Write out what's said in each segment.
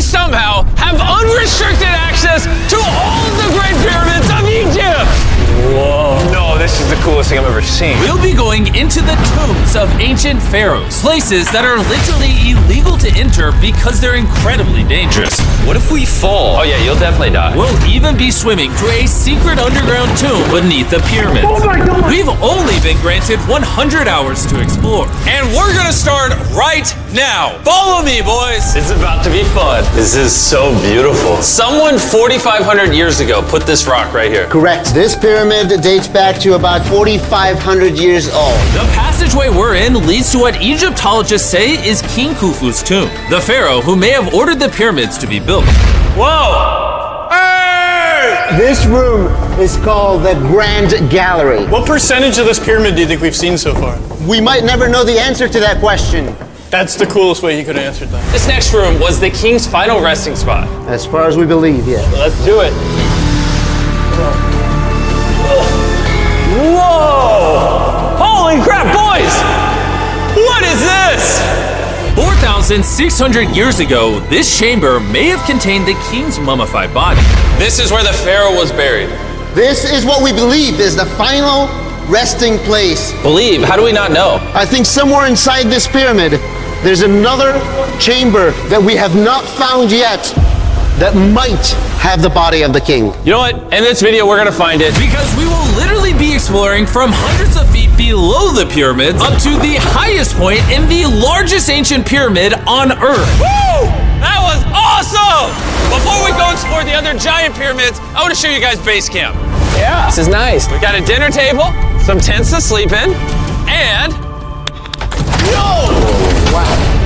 somehow have unrestricted access to all of the Great Pyramids of Egypt. Whoa. No, this is the coolest thing I've ever seen. We'll be going into the tombs of ancient pharaohs, places that are literally illegal to enter because they're incredibly dangerous. What if we fall? Oh yeah, you'll definitely die. We'll even be swimming through a secret underground tomb beneath the pyramids. Oh my God. We've only been granted 100 hours to explore. And we're gonna start right now. Follow me, boys. It's about to be fun. This is so beautiful. Someone 4,500 years ago put this rock right here. Correct. This pyramid dates back to about 4,500 years old. The passageway we're in leads to what Egyptologists say is King Khufu's tomb, the pharaoh who may have ordered the pyramids to be built. Whoa! Hey! This room is called the Grand Gallery. What percentage of this pyramid do you think we've seen so far? We might never know the answer to that question. That's the coolest way he could have answered that. This next room was the king's final resting spot. As far as we believe, yeah. Let's do it. Whoa! Holy crap, boys! What is this? 4,600 years ago, this chamber may have contained the king's mummified body. This is where the pharaoh was buried. This is what we believe is the final resting place. Believe? How do we not know? I think somewhere inside this pyramid, there's another chamber that we have not found yet that might have the body of the king. You know what? In this video, we're gonna find it. Because we will literally be exploring from hundreds of feet below the pyramids up to the highest point in the largest ancient pyramid on Earth. Woo! That was awesome! Before we go explore the other giant pyramids, I want to show you guys base camp. Yeah. This is nice. We got a dinner table, some tents to sleep in, and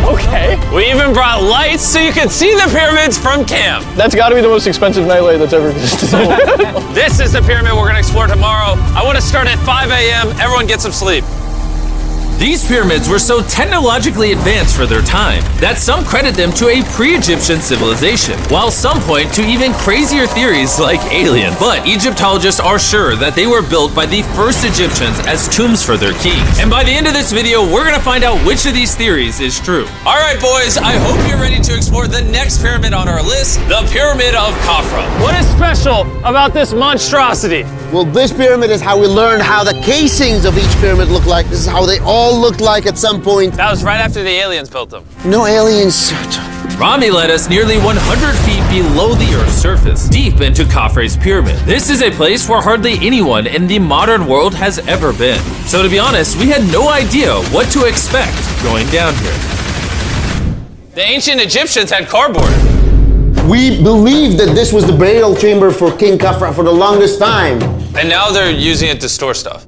Okay. we even brought lights so you can see the pyramids from camp. That's got to be the most expensive nightlight that's ever existed. This is the pyramid we're gonna explore tomorrow. I want to start at 5 a.m. Everyone get some sleep. These pyramids were so technologically advanced for their time that some credit them to a pre-Egyptian civilization, while some point to even crazier theories like aliens. But Egyptologists are sure that they were built by the first Egyptians as tombs for their kings. And by the end of this video, we're gonna find out which of these theories is true. All right, boys, I hope you're ready to explore the next pyramid on our list, the Pyramid of Khafra. What is special about this monstrosity? Well, this pyramid is how we learned how the casings of each pyramid look like. This is how they all looked like at some point. That was right after the aliens built them. No aliens. Rami led us nearly 100 feet below the Earth's surface, deep into Khafre's pyramid. This is a place where hardly anyone in the modern world has ever been. So to be honest, we had no idea what to expect going down here. The ancient Egyptians had cardboard. We believe that this was the burial chamber for King Khafra for the longest time. And now they're using it to store stuff.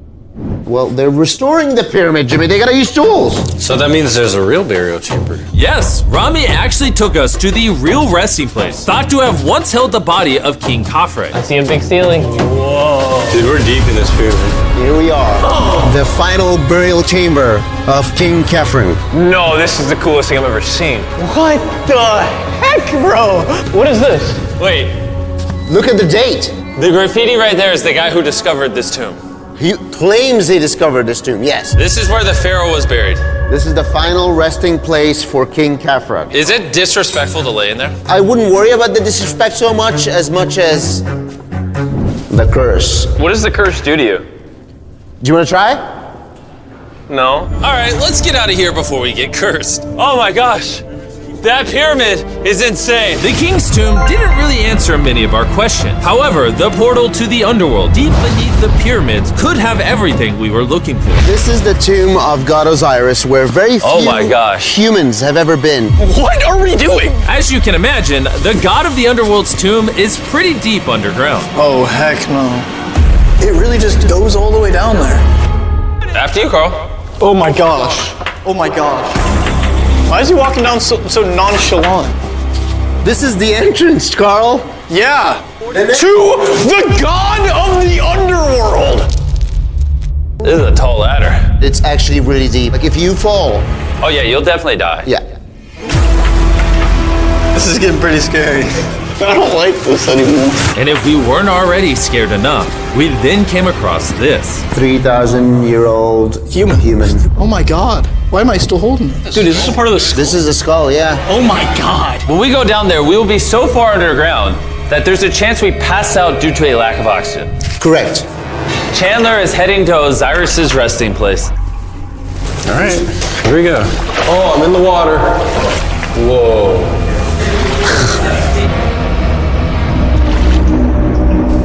Well, they're restoring the pyramid, Jimmy. They gotta use tools. So that means there's a real burial chamber. Yes, Rami actually took us to the real resting place, thought to have once held the body of King Khafre. See a big ceiling. Dude, we're deep in this pyramid. Here we are. The final burial chamber of King Khafre. No, this is the coolest thing I've ever seen. What the heck, bro? What is this? Wait, Look at the date. the graffiti right there is the guy who discovered this tomb. He claims he discovered this tomb, yes. This is where the pharaoh was buried. This is the final resting place for King Khafra. Is it disrespectful to lay in there? I wouldn't worry about the disrespect so much as the curse. What does the curse do to you? Do you want to try? No. All right, let's get out of here before we get cursed. Oh my gosh, that pyramid is insane. The king's tomb didn't really answer many of our questions. However, the portal to the underworld deep beneath the pyramids could have everything we were looking for. This is the tomb of God Osiris, where very few Oh my gosh. humans have ever been. What are we doing? As you can imagine, the god of the underworld's tomb is pretty deep underground. Oh, heck no. It really just goes all the way down there. After you, Carl. Oh my gosh. Oh my gosh. Why is he walking down so nonchalant? This is the entrance, Carl. Yeah. To the god of the underworld. This is a tall ladder. It's actually really deep. Like if you fall, Oh yeah, you'll definitely die. yeah. This is getting pretty scary. I don't like this anymore. And if we weren't already scared enough, we then came across this. 3,000-year-old Human. human. Oh my god. Why am I still holding it? Dude, is this a part of the skull? This is the skull, yeah. Oh my god. When we go down there, we will be so far underground that there's a chance we pass out due to a lack of oxygen. Correct. Chandler is heading to Osiris's resting place. All right, here we go. Oh, I'm in the water. Whoa.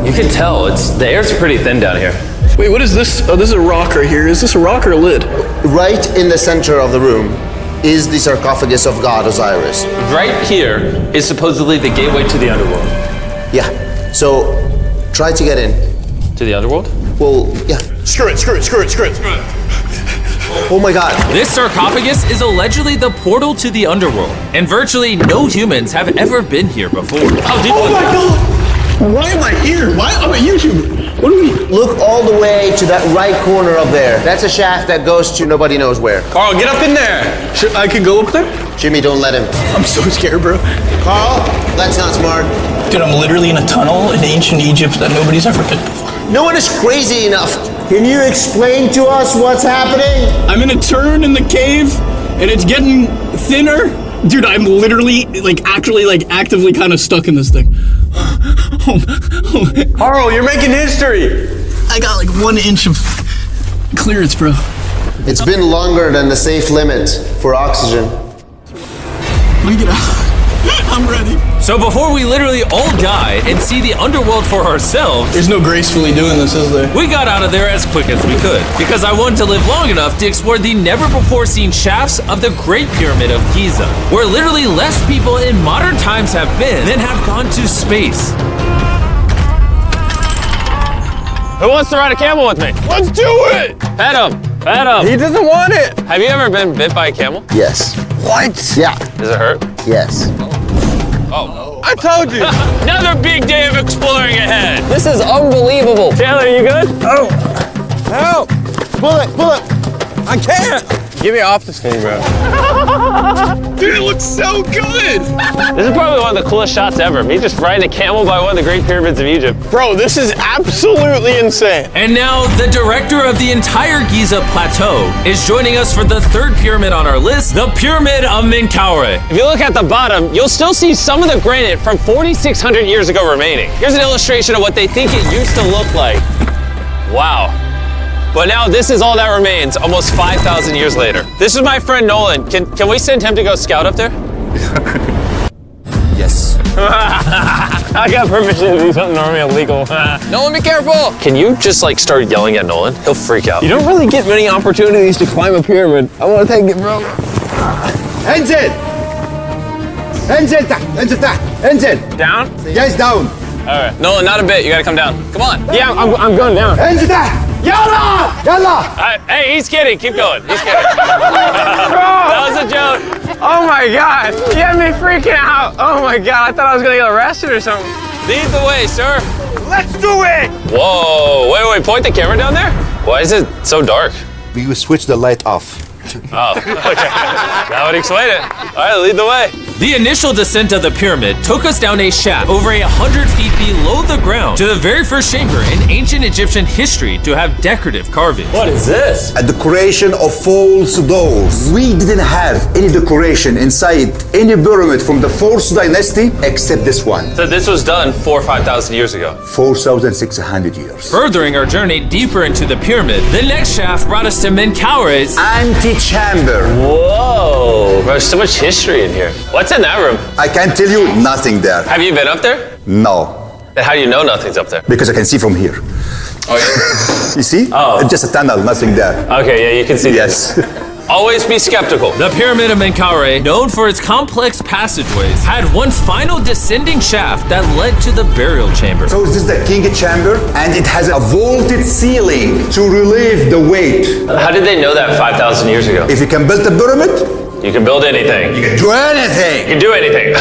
You can tell the air's pretty thin down here. Wait, what is this? Oh, this is a rock right here. Is this a rock or a lid? Right in the center of the room is the sarcophagus of God Osiris. Right here is supposedly the gateway to the underworld. Yeah. So try to get in. To the underworld? Well, yeah. Screw it. Oh my god. This sarcophagus is allegedly the portal to the underworld, and virtually no humans have ever been here before. How deep Oh was my it? god. Why am I here? Why? I'm a YouTuber. What do we? Look all the way to that right corner up there. That's a shaft that goes to nobody knows where. Carl, get up in there. I could go up there? Jimmy, don't let him. I'm so scared, bro. Carl, that's not smart. Dude, I'm literally in a tunnel in ancient Egypt that nobody's ever been before. No one is crazy enough. Can you explain to us what's happening? I'm in a turn in the cave, and it's getting thinner. Dude, I'm literally, actively kind of stuck in this thing. Carl, you're making history. I got like 1 inch of clearance, bro. It's been longer than the safe limit for oxygen. Let me get out. I'm ready. So before we literally all die and see the underworld for ourselves, There's no gracefully doing this, is there? we got out of there as quick as we could, because I wanted to live long enough to explore the never-before-seen shafts of the Great Pyramid of Giza, where literally less people in modern times have been than have gone to space. Who wants to ride a camel with me? Let's do it. Pet him. Pet him. He doesn't want it. Have you ever been bit by a camel? Yes. What? Yeah. Does it hurt? Yes. I told you. Another big day of exploring ahead. This is unbelievable. Chandler, you good? Help. Pull it, pull it. I can't. Get me off this thing, bro. Dude, it looks so good. This is probably one of the coolest shots ever. Me just riding a camel by one of the Great Pyramids of Egypt. Bro, this is absolutely insane. And now, the director of the entire Giza Plateau is joining us for the third pyramid on our list, the Pyramid of Menkaure. If you look at the bottom, you'll still see some of the granite from 4,600 years ago remaining. Here's an illustration of what they think it used to look like. Wow. But now this is all that remains, almost 5,000 years later. This is my friend Nolan. Can we send him to go scout up there? Yes. I got permission to do something normally illegal. Nolan, be careful. Can you just start yelling at Nolan? He'll freak out. You don't really get many opportunities to climb a pyramid. I want to take it, bro. انزل. انزل تحت. انزل تحت. انزل. Down? Yes, down. All right. Nolan, not a bit. You gotta come down. Come on. Yeah, I'm going down. انزل تحت. يلا. يلا. Hey, he's kidding. Keep going. He's kidding. That was a joke. Oh my God. You had me freaking out. Oh my God. I thought I was going to get arrested or something. Lead the way, sir. Let's do it. Whoa. Wait. Point the camera down there. Why is it so dark? We will switch the light off. Oh, okay. That would explain it. All right, lead the way. The initial descent of the pyramid took us down a shaft over 100 feet below the ground to the very first chamber in ancient Egyptian history to have decorative carving. What is this? A decoration of false doors. We didn't have any decoration inside any pyramid from the 4th dynasty except this one. So this was done 4,000 or 5,000 years ago. 4,600 years. Furthering our journey deeper into the pyramid, the next shaft brought us to Menkaure's Antechamber. Whoa. There's so much history in here. What's in that room? I can't tell you nothing there. Have you been up there? No. Then how do you know nothing's up there? Because I can see from here. Oh, yeah. You see? Oh. It's just a tunnel, nothing there. Okay, yeah, you can see Yes. Always be skeptical. The Pyramid of Menkaure, known for its complex passageways, had one final descending shaft that led to the burial chamber. So this is the king chamber, and it has a vaulted ceiling to relieve the weight. How did they know that 5,000 years ago? If you can build a pyramid, You can build anything. you can do anything. You can do anything.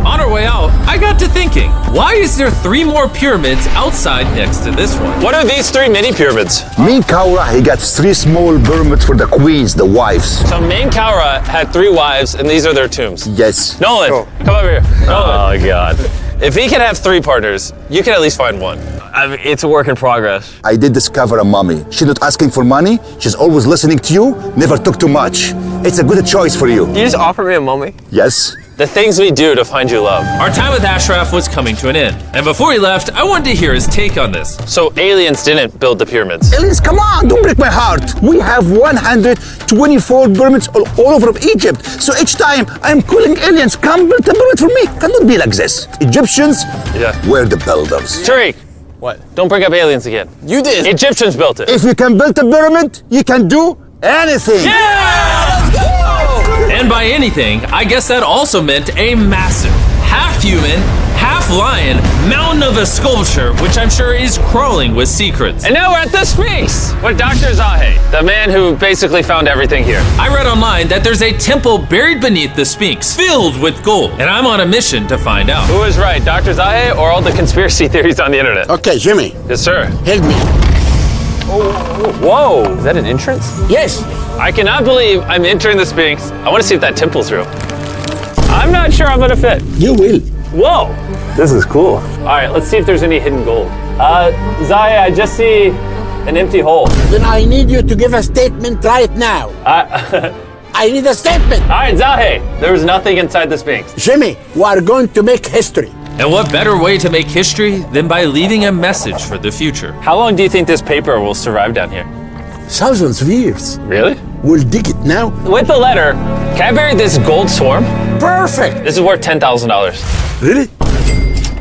On our way out, I got to thinking, why is there 3 more pyramids outside next to this one? What are these 3 mini pyramids? Menkaure, he got 3 small pyramids for the queens, the wives. So Menkaure had 3 wives, and these are their tombs. Yes. Nolan, come over here. Nolan. Oh, God. If he can have 3 partners, you can at least find one. I mean, it's a work in progress. I did discover a mummy. She's not asking for money. She's always listening to you. Never took too much. It's a good choice for you. You just offer me a mummy? Yes. The things we do to find you love. Our time with Ashraf was coming to an end, and before he left, I wanted to hear his take on this. So aliens didn't build the pyramids. Aliens, come on, don't break my heart. We have 124 pyramids all over Egypt. So each time I'm calling aliens, come build a pyramid for me. Cannot be like this. Egyptians were the builders. Tariq, What? don't bring up aliens again. You did. Egyptians built it. If you can build a pyramid, you can do anything. And by anything, I guess that also meant a massive, half-human, half-lion mountain of a sculpture, which I'm sure is crawling with secrets. And now we're at the Sphinx with Dr. Zahe, the man who basically found everything here. I read online that there's a temple buried beneath the Sphinx, filled with gold, and I'm on a mission to find out. Who is right, Dr. Zahe or all the conspiracy theories on the internet? Okay, Jimmy, Yes, sir. help me. Whoa, is that an entrance? Yes. I cannot believe I'm entering the Sphinx. I want to see if that temple's real. I'm not sure I'm gonna fit. You will. Whoa, this is cool. All right, let's see if there's any hidden gold. Zahe, I just see an empty hole. Then I need you to give a statement right now. I need a statement. All right, Zahe, there was nothing inside the Sphinx. Jimmy, we are going to make history. And what better way to make history than by leaving a message for the future? How long do you think this paper will survive down here? Thousands of years. Really? We'll dig it now. With the letter, can I bury this gold swarm? Perfect. This is worth $10,000. Really?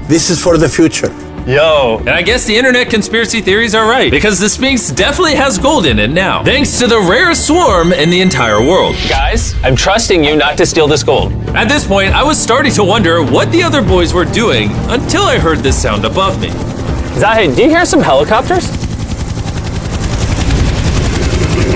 This is for the future. Yo. And I guess the internet conspiracy theories are right, because the Sphinx definitely has gold in it now, thanks to the rarest swarm in the entire world. Guys, I'm trusting you not to steal this gold. At this point, I was starting to wonder what the other boys were doing until I heard this sound above me. Zahe, do you hear some helicopters?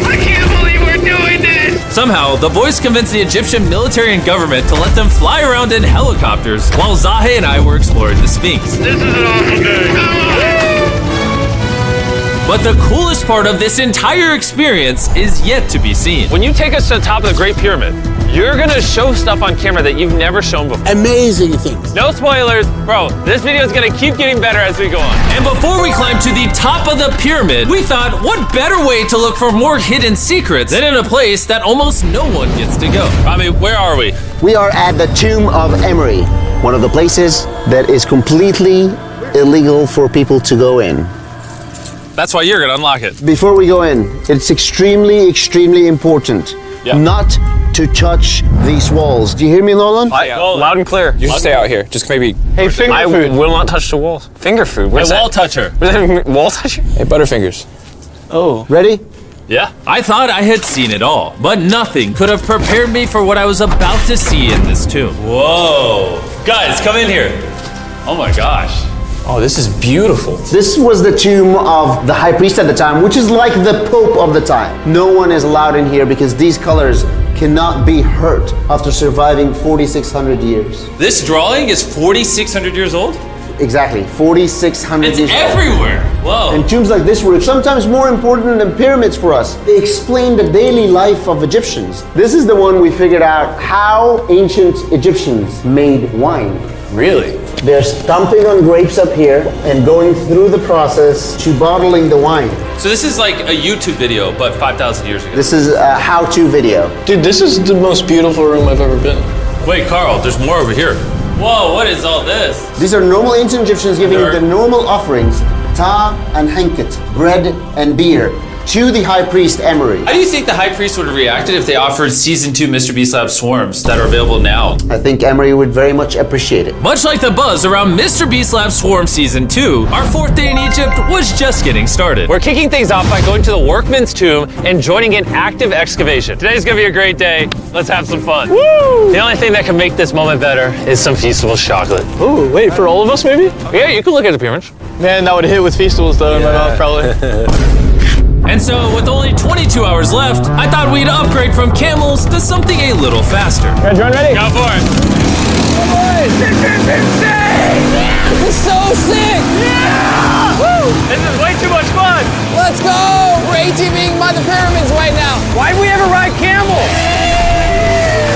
I can't believe we're doing this! Somehow, the boys convinced the Egyptian military and government to let them fly around in helicopters while Zahe and I were exploring the Sphinx. This is an awesome day. But the coolest part of this entire experience is yet to be seen. When you take us to the top of the Great Pyramid, you're gonna show stuff on camera that you've never shown before. Amazing things. No spoilers, bro. This video is gonna keep getting better as we go on. And before we climb to the top of the pyramid, we thought, what better way to look for more hidden secrets than in a place that almost no one gets to go? Rami, where are we? We are at the tomb of Emery, one of the places that is completely illegal for people to go in. That's why you're gonna unlock it. Before we go in, it's extremely important not to touch these walls. Do you hear me, Nolan? Loud and clear. You should stay out here. Just maybe. Hey, finger food. I will not touch the walls. Finger food. What's Wall that? toucher. Wall toucher? Hey, Butterfingers. Ready? Yeah. I thought I had seen it all, but nothing could have prepared me for what I was about to see in this tomb. Whoa. Guys, come in here. Oh my gosh. Oh, this is beautiful. This was the tomb of the high priest at the time, which is like the pope of the time. No one is allowed in here because these colors cannot be hurt after surviving 4,600 years. This drawing is 4,600 years old? Exactly, 4,600 It's years old. everywhere. Whoa. And tombs like this were sometimes more important than pyramids for us. They explain the daily life of Egyptians. This is the one we figured out how ancient Egyptians made wine. Really? They're stomping on grapes up here and going through the process to bottling the wine. So this is like a YouTube video, but 5,000 years ago. This is a how-to video. Dude, this is the most beautiful room I've ever been. Wait, Carl, there's more over here. Whoa, what is all this? These are normal ancient Egyptians giving the normal offerings, ta and henket, bread and beer, to the high priest Emery. How do you think the high priest would have reacted if they offered season 2 Mr. Beast Lab swarms that are available now? I think Emery would very much appreciate it. Much like the buzz around Mr. Beast Lab Swarm Season 2, our 4th day in Egypt was just getting started. We're kicking things off by going to the workman's tomb and joining an active excavation. Today's gonna be a great day. Let's have some fun. Woo! The only thing that can make this moment better is some Feastables chocolate. Oh, wait, for all of us maybe? Yeah, you can look at the pyramids. Man, that would hit with Feastables though in my mouth probably. And so, with only 22 hours left, I thought we'd upgrade from camels to something a little faster. Guys, run ready? Go for it. This is insane! This is so sick! Yeah! Woo! This is way too much fun. Let's go! We're ATVing by the pyramids right now. Why'd we ever ride camel?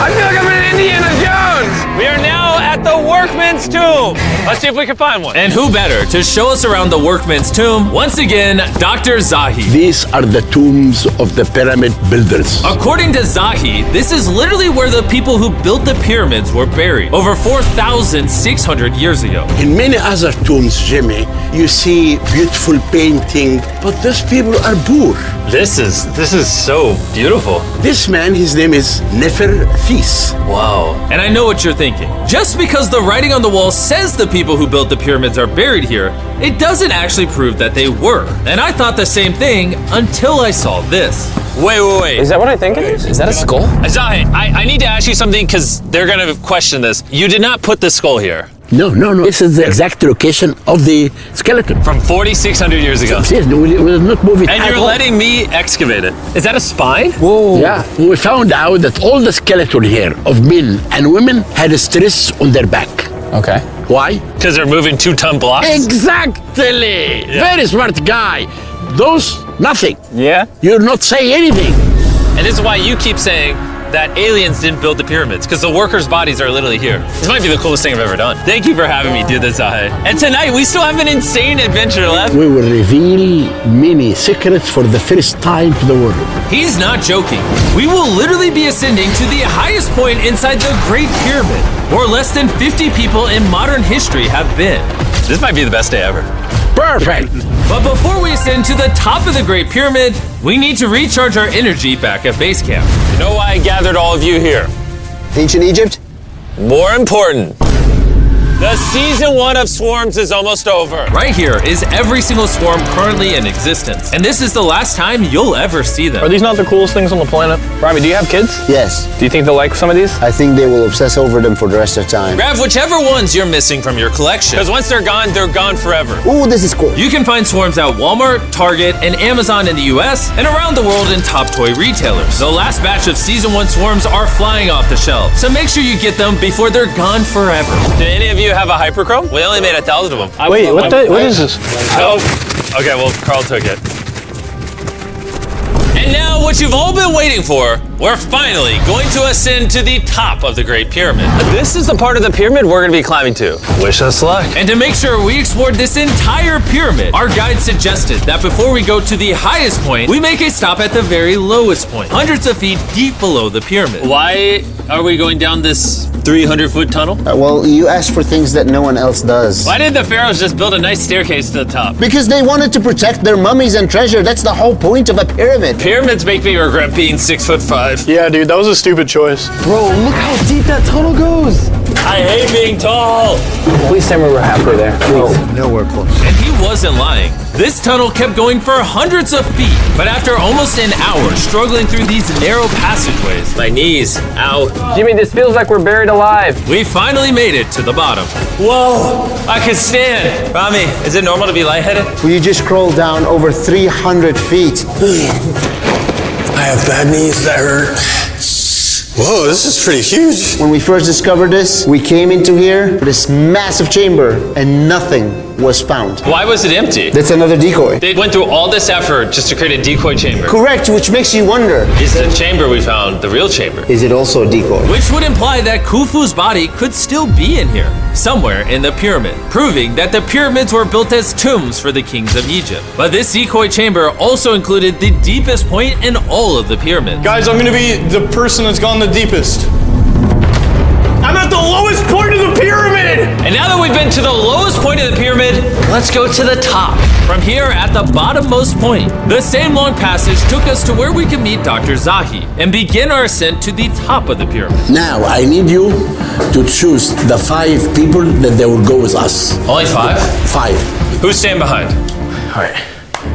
I feel like I'm in Indiana Jones. We are now at the work workman's tomb. Let's see if we can find one. And who better to show us around the workman's tomb? Once again, Dr. Zahi. These are the tombs of the pyramid builders. According to Zahi, this is literally where the people who built the pyramids were buried over 4,600 years ago. In many other tombs, Jimmy, you see beautiful painting, but those people are poor. This is so beautiful. This man, his name is Neferthis. Wow. And I know what you're thinking. Just because the writing on the wall says the people who built the pyramids are buried here, it doesn't actually prove that they were. And I thought the same thing until I saw this. Wait. Is that what I think it is? Is that a skull? Zahi, I need to ask you something because they're going to question this. You did not put the skull here. No. This is the exact location of the skeleton. From 4,600 years ago. Yes, we will not move it. And at you're all. letting me excavate it. Is that a spine? Yeah, we found out that all the skeleton here of men and women had a stress on their back. Okay. Why? Because they're moving 2-ton blocks? Exactly. Very smart guy. Those, nothing. Yeah? You're not saying anything. And this is why you keep saying that aliens didn't build the pyramids, because the workers' bodies are literally here. This might be the coolest thing I've ever done. Thank you for having me do this, Zahi. And tonight, we still have an insane adventure left. We will reveal many secrets for the first time to the world. He's not joking. We will literally be ascending to the highest point inside the Great Pyramid, where less than 50 people in modern history have been. This might be the best day ever. Perfect. But before we ascend to the top of the Great Pyramid, we need to recharge our energy back at base camp. You know why I gathered all of you here? Ancient Egypt? More important, the season 1 of Swarms is almost over. Right here is every single swarm currently in existence, and this is the last time you'll ever see them. Are these not the coolest things on the planet? Robbie, do you have kids? Yes. Do you think they'll like some of these? I think they will obsess over them for the rest of time. Grab whichever ones you're missing from your collection, because once they're gone forever. Ooh, this is cool. You can find swarms at Walmart, Target, and Amazon in the US, and around the world in top toy retailers. The last batch of Season 1 swarms are flying off the shelves, so make sure you get them before they're gone forever. Do any of you have a hyperchrome? We only made 1,000 of them. Wait, what is this? Oh, okay, well, Carl took it. And now, what you've all been waiting for, we're finally going to ascend to the top of the Great Pyramid. This is the part of the pyramid we're going to be climbing to. Wish us luck. And to make sure we explored this entire pyramid, our guide suggested that before we go to the highest point, we make a stop at the very lowest point, hundreds of feet deep below the pyramid. Why are we going down this 300-foot tunnel? Well, you asked for things that no one else does. Why did the pharaohs just build a nice staircase to the top? Because they wanted to protect their mummies and treasure. That's the whole point of a pyramid. Pyramids make me regret being 6'5". Yeah, dude, that was a stupid choice. Bro, look how deep that tunnel goes. I hate being tall. Please tell me we're halfway there. Nowhere close. And he wasn't lying. This tunnel kept going for hundreds of feet, but after almost an hour struggling through these narrow passageways, My knees, ow. Jimmy, this feels like we're buried alive. we finally made it to the bottom. Whoa, I can stand. Rami, is it normal to be lightheaded? Well, you just crawled down over 300 feet. I have bad knees that hurt. Whoa, this is pretty huge. When we first discovered this, we came into here, this massive chamber, and nothing was found. Why was it empty? That's another decoy. They went through all this effort just to create a decoy chamber. Correct, which makes you wonder, Is the chamber we found the real chamber? is it also a decoy? Which would imply that Khufu's body could still be in here, somewhere in the pyramid, proving that the pyramids were built as tombs for the kings of Egypt. But this decoy chamber also included the deepest point in all of the pyramids. Guys, I'm gonna be the person that's gone the deepest. I'm at the lowest point of the pyramid! And now that we've been to the lowest point of the pyramid, let's go to the top. From here at the bottommost point, the same long passage took us to where we could meet Dr. Zahi and begin our ascent to the top of the pyramid. Now, I need you to choose the 5 people that they will go with us. Only 5? 5. Who's staying behind? All right.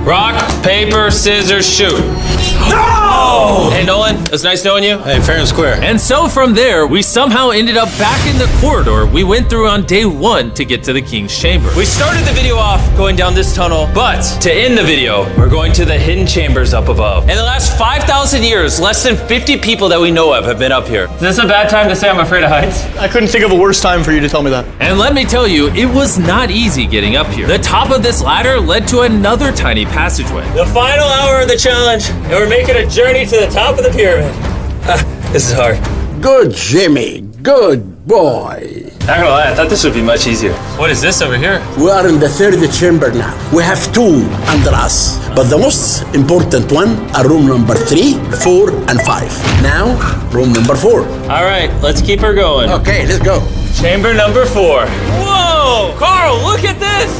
Rock, paper, scissors, shoot. No! Hey, Nolan, it was nice knowing you. Hey, fair and square. And so from there, we somehow ended up back in the corridor we went through on day 1 to get to the king's chamber. We started the video off going down this tunnel, but to end the video, we're going to the hidden chambers up above. In the last 5,000 years, less than 50 people that we know of have been up here. Is this a bad time to say I'm afraid of heights? I couldn't think of a worse time for you to tell me that. And let me tell you, it was not easy getting up here. The top of this ladder led to another tiny passageway. The final hour of the challenge, and we're making a journey to the top of the pyramid. This is hard. Good, Jimmy. Good boy. Not gonna lie, I thought this would be much easier. What is this over here? We are in the third chamber now. We have two under us, but the most important one are room number 3, 4, and 5. Now, room number 4. All right, let's keep her going. Okay, let's go. Chamber number 4. Whoa! Carl, look at this!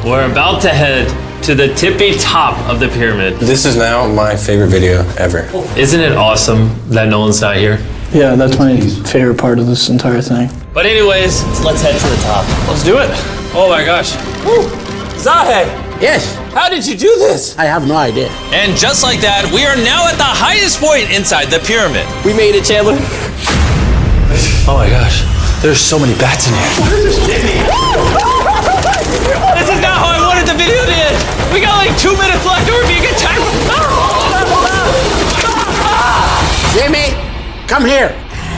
We're about to head to the tippy top of the pyramid. This is now my favorite video ever. Isn't it awesome that Nolan's not here? Yeah, that's my favorite part of this entire thing. But anyways, let's head to the top. Let's do it. Oh my gosh. Woo. Zahe, Yes, how did you do this? I have no idea. And just like that, we are now at the highest point inside the pyramid. We made it, Chandler. Oh my gosh, there's so many bats in here. This is not how I wanted the video to end. We got like 2 minutes left or we're being attacked. Jimmy, come here.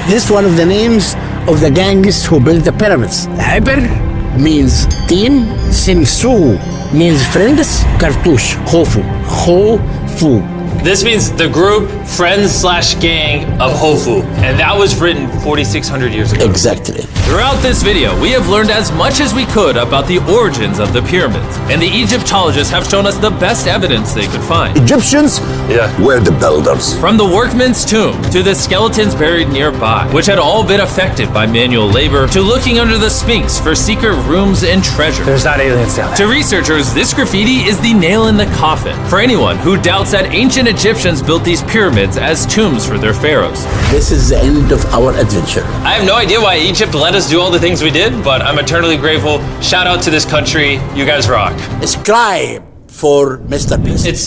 This is one of the names of the gangs who built the pyramids. Iber means team, Sinsu means friends, Cartouche, Hofu. Hofu. This means the group, friends/gang of Hofu. And that was written 4,600 years ago. Exactly. Throughout this video, we have learned as much as we could about the origins of the pyramids, and the Egyptologists have shown us the best evidence they could find. Egyptians were the builders. From the workman's tomb to the skeletons buried nearby, which had all been affected by manual labor, to looking under the Sphinx for secret rooms and treasure. There's not aliens down there. To researchers, this graffiti is the nail in the coffin for anyone who doubts that ancient Egyptians built these pyramids as tombs for their pharaohs. This is the end of our adventure. I have no idea why Egypt let us do all the things we did, but I'm eternally grateful. Shout out to this country. You guys rock. Subscribe for Mr. Beast. It's